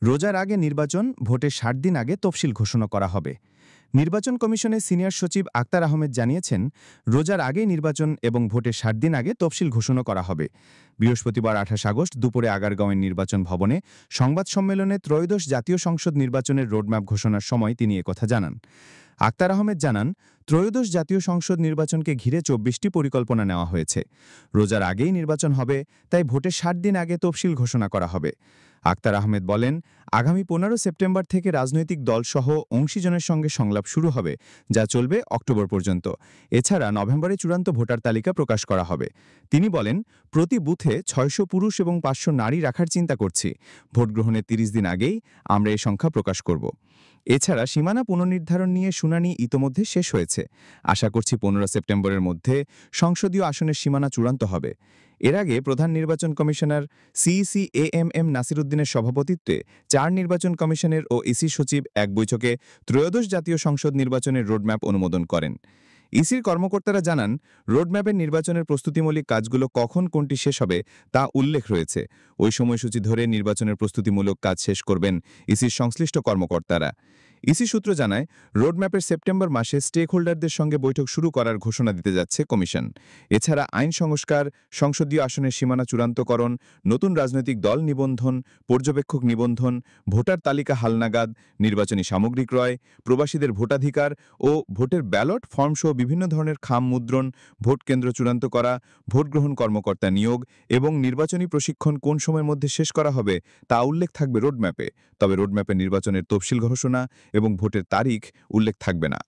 রোজার আগে নির্বাচন, ভোটের ৬০ দিন আগে তফসিল ঘোষণা করা হবে। নির্বাচন কমিশনের সিনিয়র সচিব আক্তার আহমেদ জানিয়েছেন, রোজার আগে নির্বাচন এবং ভোটের ৬০ দিন আগে তফসিল ঘোষণা করা হবে। বৃহস্পতিবার ২৮ আগস্ট দুপুরে আগারগাঁওয়ের নির্বাচন ভবনে সংবাদ সম্মেলনে ত্রয়োদশ জাতীয় সংসদ নির্বাচনের রোডম্যাপ ঘোষণার সময় তিনি একথা জানান। আক্তার আহমেদ জানান, ত্রয়োদশ জাতীয় সংসদ নির্বাচনকে ঘিরে ২৪টি পরিকল্পনা নেওয়া হয়েছে। রোজার আগেই নির্বাচন হবে, তাই ভোটের ৬০ দিন আগে তফসিল ঘোষণা করা হবে। আক্তার আহমেদ বলেন, আগামী ১৫ সেপ্টেম্বর থেকে রাজনৈতিক দলসহ অংশীজনের সঙ্গে সংলাপ শুরু হবে, যা চলবে অক্টোবর পর্যন্ত। এছাড়া নভেম্বরে চূড়ান্ত ভোটার তালিকা প্রকাশ করা হবে। তিনি বলেন, প্রতি বুথে ৬০০ পুরুষ এবং ৫০০ নারী রাখার চিন্তা করছি। ভোট গ্রহণের ৩০ দিন আগেই আমরা এই সংখ্যা প্রকাশ করব। এছাড়া সীমানা পুনর্নির্ধারণ নিয়ে শুনানি ইতোমধ্যে শেষ হয়েছে। আশা করছি ১৫ সেপ্টেম্বরের মধ্যে সংসদীয় আসনের সীমানা চূড়ান্ত হবে। এর আগে প্রধান নির্বাচন কমিশনার সিইসি এএমএম নাসির উদ্দিনের সভাপতিত্বে ৪ নির্বাচন কমিশনের ও ইসি সচিব এক বৈঠকে ত্রয়োদশ জাতীয় সংসদ নির্বাচনের রোডম্যাপ অনুমোদন করেন। ইসির কর্মকর্তারা জানান, রোডম্যাপের নির্বাচনের প্রস্তুতিমূলক কাজগুলো কখন কোনটি শেষ হবে তা উল্লেখ রয়েছে। ওই সময়সূচি ধরে নির্বাচনের প্রস্তুতিমূলক কাজ শেষ করবেন ইসির সংশ্লিষ্ট কর্মকর্তারা। ইসি সূত্র জানায়, রোডম্যাপের সেপ্টেম্বর মাসে স্টেক হোল্ডারদের সঙ্গে বৈঠক শুরু করার ঘোষণা দিতে যাচ্ছে কমিশন। এছাড়া আইন সংস্কার, সংসদীয় আসনের সীমানা চূড়ান্তকরণ, নতুন রাজনৈতিক দল নিবন্ধন, পর্যবেক্ষক নিবন্ধন, ভোটার তালিকা হালনাগাদ, নির্বাচনী সামগ্রী ক্রয়, প্রবাসীদের ভোটাধিকার ও ভোটের ব্যালট ফর্ম সহ বিভিন্ন ধরনের খাম মুদ্রণ, ভোট কেন্দ্র চূড়ান্ত করা, ভোট গ্রহণ কর্মকর্তা নিয়োগ এবং নির্বাচনী প্রশিক্ষণ কোন সময়ের মধ্যে শেষ করা হবে তা উল্লেখ থাকবে রোডম্যাপে। তবে রোডম্যাপে নির্বাচনের তফসিল ঘোষণা এবং ভোটের তারিখ উল্লেখ থাকবে না।